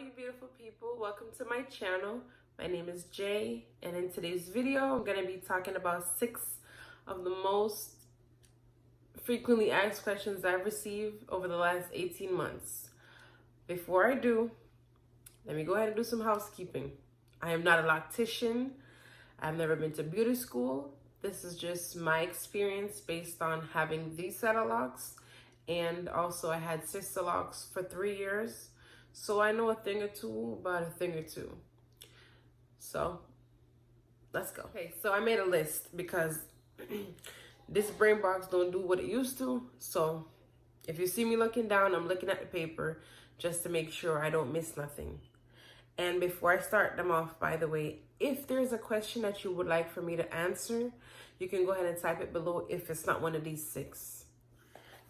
you beautiful people, welcome to my channel. My name is Jay, and in today's video I'm going to be talking about 6 of the most frequently asked questions I've received over the last 18 months. Before I do, let me go ahead and do some housekeeping. I am not a loctician. I've never been to beauty school. This is just my experience based on having these set of locks, and also I had sister locks for 3 years. So I know a thing or two about a thing or two. So let's go. Okay, so I made a list because this brain box don't do what it used to. So if you see me looking down, I'm looking at the paper just to make sure I don't miss nothing. And before I start them off, by the way, if there's a question that you would like for me to answer, you can go ahead and type it below if it's not one of these 6.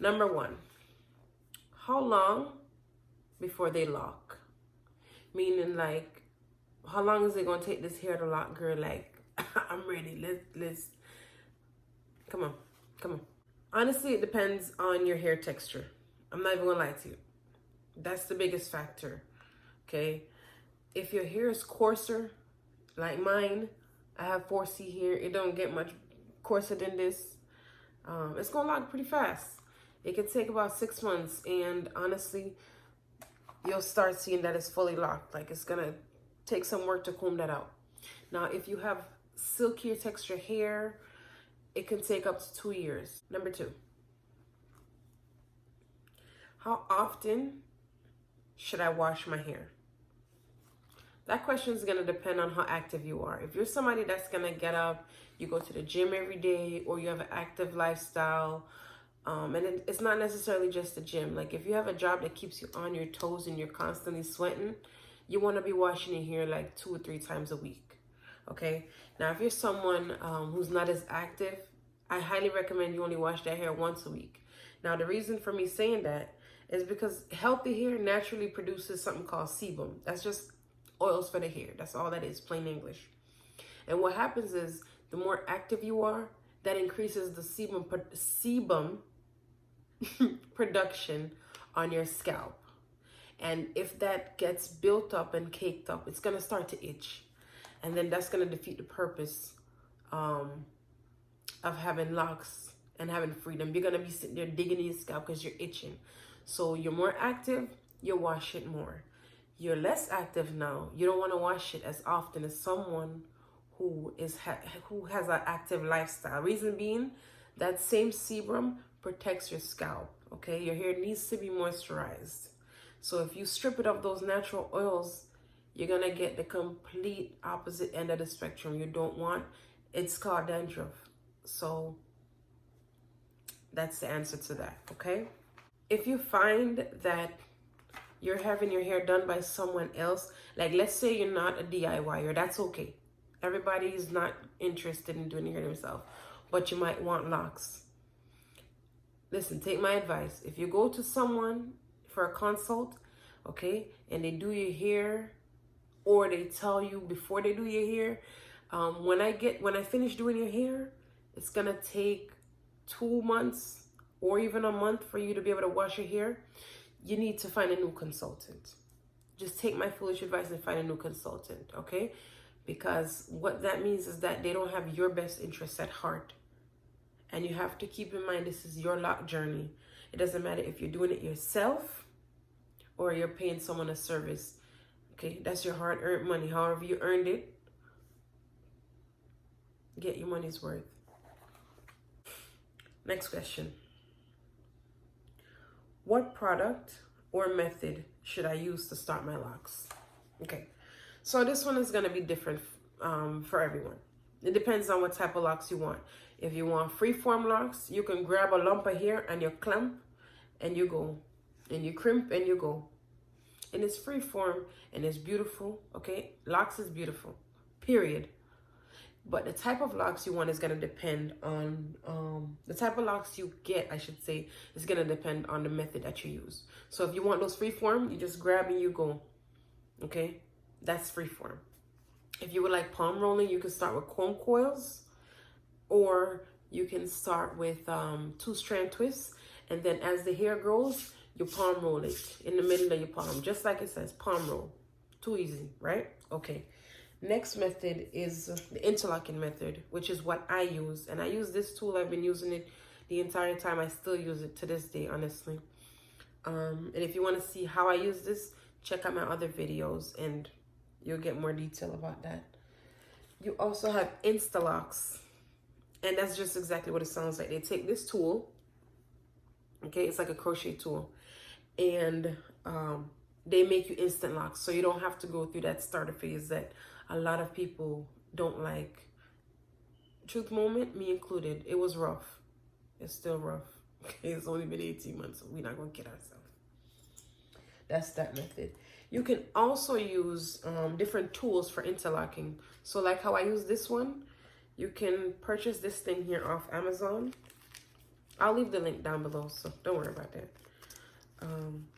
Number 1, how long before they lock? Meaning, like, how long is it gonna take this hair to lock, girl? Like, I'm ready. Let's come on. Honestly, it depends on your hair texture. I'm not even gonna lie to you. That's the biggest factor. Okay, if your hair is coarser, like mine, I have 4C hair. It don't get much coarser than this. It's gonna lock pretty fast. It could take about 6 months, and honestly, you'll start seeing that it's fully locked. Like, it's gonna take some work to comb that out. Now, if you have silkier texture hair, it can take up to 2 years. Number 2, how often should I wash my hair? That question is gonna depend on how active you are. If you're somebody that's gonna get up, you go to the gym every day, or you have an active lifestyle, and it's not necessarily just the gym. Like, if you have a job that keeps you on your toes and you're constantly sweating, you want to be washing your hair like 2 or 3 times a week. Okay. Now, if you're someone who's not as active, I highly recommend you only wash that hair once a week. Now, the reason for me saying that is because healthy hair naturally produces something called sebum. That's just oils for the hair. That's all that is, plain English. And what happens is, the more active you are, that increases the sebum production on your scalp. And if that gets built up and caked up, it's going to start to itch. And then that's going to defeat the purpose of having locks and having freedom. You're going to be sitting there digging in your scalp because you're itching. So you're more active, you wash it more. You're less active now, you don't want to wash it as often as someone who has an active lifestyle. Reason being, that same sebum protects your scalp. Okay, your hair needs to be moisturized. So if you strip it of those natural oils, you're gonna get the complete opposite end of the spectrum you don't want. It's called dandruff. So that's the answer to that. Okay, if you find that you're having your hair done by someone else, like, let's say you're not a DIYer, that's okay. Everybody is not interested in doing your hair themselves, but you might want locks. Listen, take my advice. If you go to someone for a consult, okay, and they do your hair, or they tell you before they do your hair, when I finish doing your hair, it's gonna take 2 months or even a month for you to be able to wash your hair. You need to find a new consultant. Just take my foolish advice and find a new consultant, okay? Because what that means is that they don't have your best interests at heart. And you have to keep in mind, this is your lock journey. It doesn't matter if you're doing it yourself or you're paying someone a service. Okay, that's your hard-earned money. However you earned it, get your money's worth. Next question. What product or method should I use to start my locks? Okay, so this one is going to be different for everyone. It depends on what type of locks you want. If you want free-form locks, you can grab a lump of hair and you clamp and you go. And you crimp and you go. And it's free-form and it's beautiful, okay? Locks is beautiful, period. But the type of locks you want is going to depend on, the type of locks you get, I should say, is going to depend on the method that you use. So if you want those free-form, you just grab and you go, okay? That's free-form. If you would like palm rolling, you can start with comb coils, or you can start with 2-strand twists, and then as the hair grows, you palm roll it in the middle of your palm, just like it says, palm roll. Too easy, right? Okay. Next method is the interlocking method, which is what I use. And I use this tool. I've been using it the entire time. I still use it to this day, honestly. And if you want to see how I use this, check out my other videos and you'll get more detail about that. You also have Locs, and that's just exactly what it sounds like. They take this tool, okay, it's like a crochet tool, and they make you instant locks, so you don't have to go through that starter phase that a lot of people don't like. Truth moment, me included, it was rough. It's still rough. Okay, it's only been 18 months, so we're not gonna kid ourselves. That's that method. You can also use different tools for interlocking. So like how I use this one, you can purchase this thing here off Amazon. I'll leave the link down below, so don't worry about that.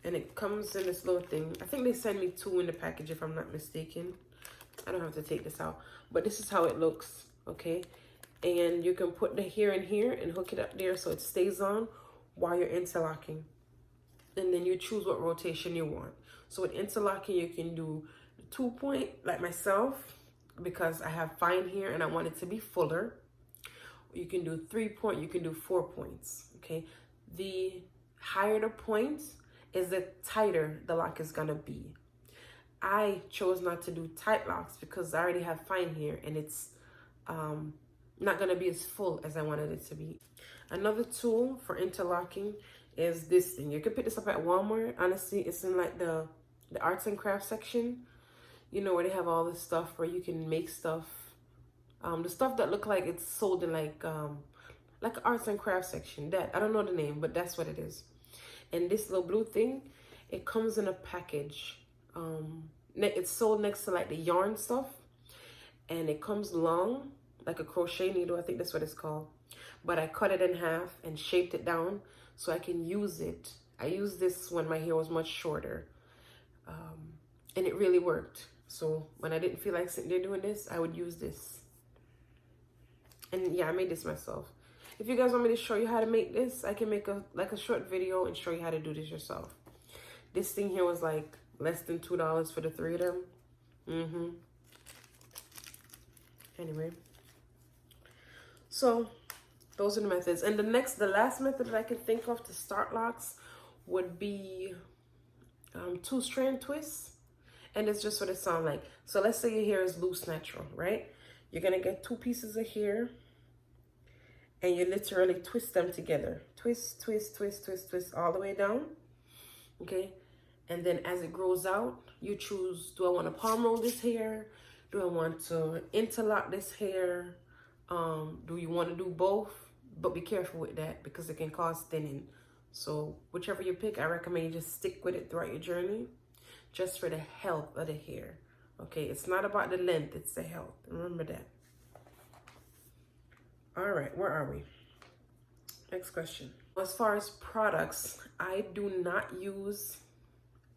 And it comes in this little thing. I think they send me 2 in the package if I'm not mistaken. I don't have to take this out, but this is how it looks, okay? And you can put the here and here and hook it up there so it stays on while you're interlocking. And then you choose what rotation you want. So with interlocking, you can do 2-point like myself, because I have fine here and I want it to be fuller. You can do 3-point, you can do 4 points, okay? The higher the points is the tighter the lock is gonna be. I chose not to do tight locks because I already have fine here and it's not gonna be as full as I wanted it to be. Another tool for interlocking is this thing. You can pick this up at Walmart. Honestly, it's in like the arts and crafts section. You know, where they have all this stuff where you can make stuff. The stuff that look like it's sold in like arts and crafts section. That, I don't know the name, but that's what it is. And this little blue thing, it comes in a package. It's sold next to like the yarn stuff, and it comes long like a crochet needle. I think that's what it's called. But I cut it in half and shaped it down so I can use it. I used this when my hair was much shorter, and it really worked. So when I didn't feel like sitting there doing this, I would use this. And yeah, I made this myself. If you guys want me to show you how to make this, I can make a short video and show you how to do this yourself. This thing here was like less than $2 for the 3 of them. Anyway, so those are the methods. And the last method that I can think of to start locks would be 2-strand twists. And it's just what it sounds like. So let's say your hair is loose natural, right? You're gonna get 2 pieces of hair and you literally twist them together. Twist, twist, twist, twist, twist all the way down, okay? And then as it grows out, you choose, do I want to palm roll this hair? Do I want to interlock this hair? Do you want to do both? But be careful with that because it can cause thinning. So whichever you pick, I recommend you just stick with it throughout your journey, just for the health of the hair. Okay, it's not about the length, it's the health. Remember that. All right, where are we? Next question. As far as products, I do not use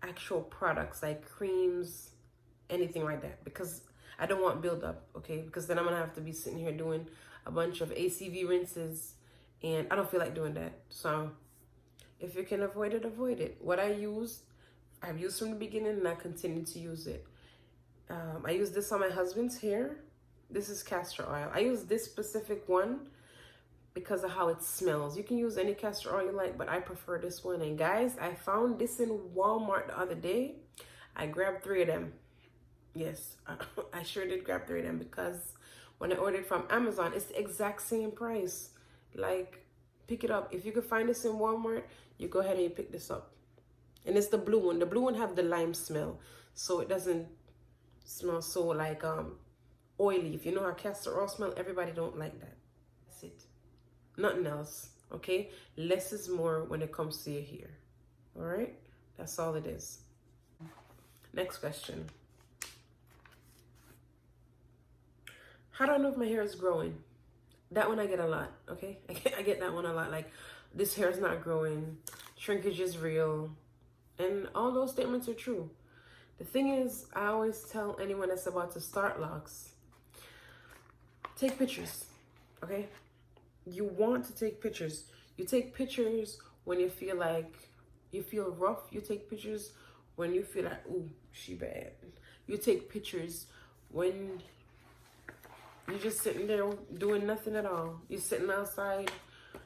actual products like creams, anything like that, because I don't want buildup, okay? Because then I'm gonna have to be sitting here doing a bunch of ACV rinses, and I don't feel like doing that. So if you can avoid it, avoid it. What I've used from the beginning, and I continue to use it. I use this on my husband's hair. This is castor oil. I use this specific one because of how it smells. You can use any castor oil you like, but I prefer this one. And guys, I found this in Walmart the other day. I grabbed 3 of them. Yes, I sure did grab 3 of them because when I ordered from Amazon, it's the exact same price. Like, pick it up. If you could find this in Walmart, you go ahead and you pick this up. And it's the blue one. The blue one have the lime smell, so it doesn't smell so like oily. If you know how castor oil smell, everybody don't like that. That's it. Nothing else, okay? Less is more when it comes to your hair. All right? That's all it is. Next question. How do I know if my hair is growing? That one I get a lot, okay? I get that one a lot. Like, this hair is not growing. Shrinkage is real. And all those statements are true. The thing is, I always tell anyone that's about to start locks, take pictures, okay? You want to take pictures. You take pictures when you feel like you feel rough, you take pictures. When you feel like, ooh, she bad, you take pictures. When you're just sitting there doing nothing at all, you're sitting outside,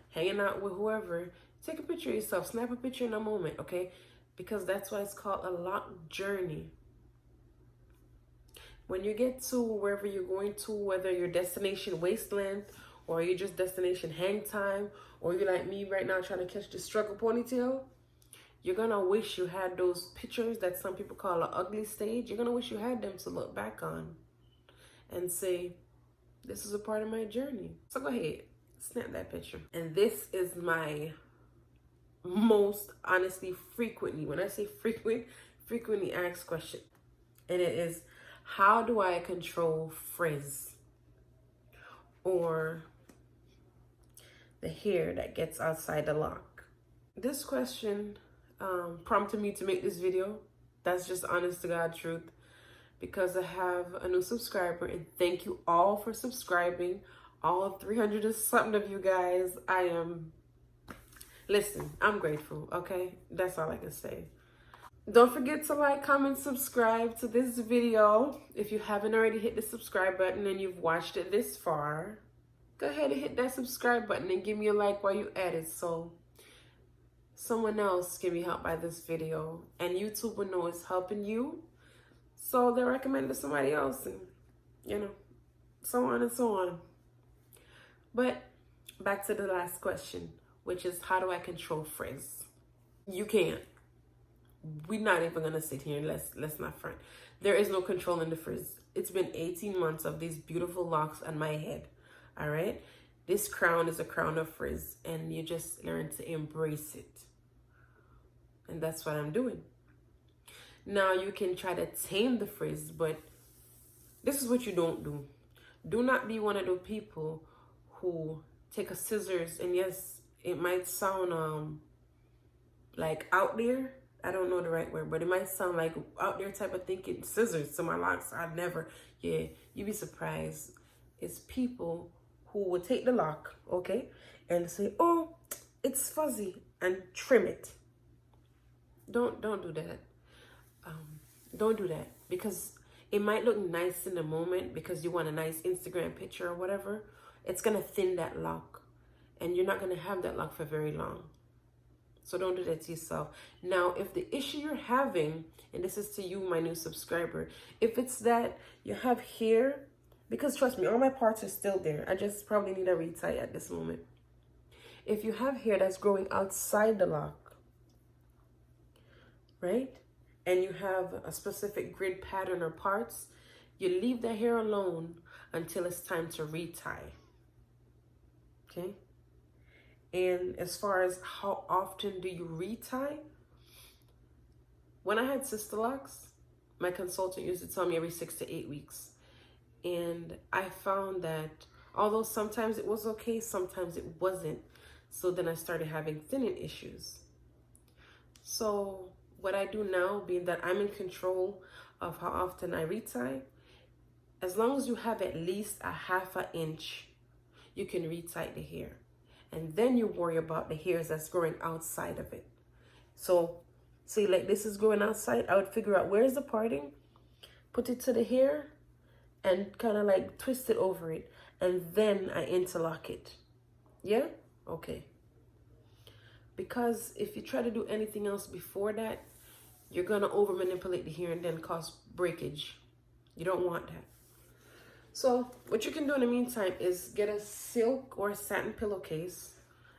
hanging out with whoever, take a picture of yourself, snap a picture in a moment, okay? Because that's why it's called a lock journey. When you get to wherever you're going to, whether your destination wasteland or you just destination hang time, or you're like me right now trying to catch the struggle ponytail, you're gonna wish you had those pictures that some people call an ugly stage. You're gonna wish you had them to look back on and say, this is a part of my journey. So go ahead, snap that picture. And this is my most honestly frequently, when I say frequently asked question. And it is, how do I control frizz or the hair that gets outside the lock? This question prompted me to make this video. That's just honest to God truth, because I have a new subscriber, and thank you all for subscribing, all 300 and something of you guys. Listen, I'm grateful, okay? That's all I can say. Don't forget to like, comment, subscribe to this video. If you haven't already hit the subscribe button and you've watched it this far, go ahead and hit that subscribe button and give me a like while you're at it, so someone else can be helped by this video, and YouTube will know it's helping you, so they'll recommend it to somebody else, and you know, so on and so on. But back to the last question, which is, how do I control frizz? You can't. We're not even gonna sit here and let's not front. There is no controlling the frizz. It's been 18 months of these beautiful locks on my head. All right, this crown is a crown of frizz, and you just learn to embrace it. And that's what I'm doing. Now you can try to tame the frizz, but this is what you don't do. Do not be one of those people who take a scissors, and yes, it might sound like out there. I don't know the right word, but it might sound like out there type of thinking, scissors to my locks. I'd never. Yeah, you'd be surprised. It's people who will take the lock, okay, and say, oh, it's fuzzy, and trim it. Don't do that. Don't do that, because it might look nice in the moment because you want a nice Instagram picture or whatever. It's gonna thin that lock, and you're not gonna have that lock for very long. So don't do that to yourself. Now, if the issue you're having, and this is to you, my new subscriber, if it's that you have hair, because trust me, all my parts are still there. I just probably need a retie at this moment. If you have hair that's growing outside the lock, right? And you have a specific grid pattern or parts, you leave the hair alone until it's time to retie. Okay? And as far as how often do you retie, when I had sister locks, my consultant used to tell me every 6 to 8 weeks. And I found that although sometimes it was okay, sometimes it wasn't. So then I started having thinning issues. So what I do now, being that I'm in control of how often I retie, as long as you have at least a ½ inch, you can retie the hair. And then you worry about the hairs that's growing outside of it. So see, like this is growing outside, I would figure out where's the parting, put it to the hair, and kind of like twist it over it, and then I interlock it. Yeah? Okay. Because if you try to do anything else before that, you're gonna over manipulate the hair and then cause breakage. You don't want that. So what you can do in the meantime is get a silk or a satin pillowcase,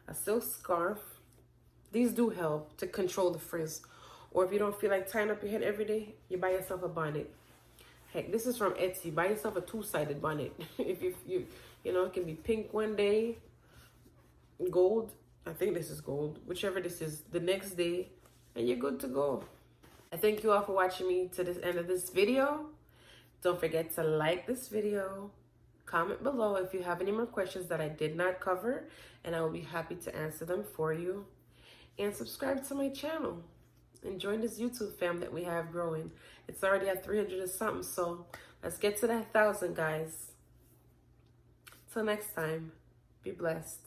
a silk scarf. These do help to control the frizz. Or if you don't feel like tying up your head every day, you buy yourself a bonnet. Heck, this is from Etsy. Buy yourself a 2-sided bonnet. If you know, it can be pink one day, gold. I think this is gold. Whichever this is, the next day, and you're good to go. I thank you all for watching me to this end of this video. Don't forget to like this video, comment below if you have any more questions that I did not cover, and I will be happy to answer them for you. And subscribe to my channel and join this YouTube fam that we have growing. It's already at 300 and something, so let's get to that 1,000, guys. Till next time, be blessed.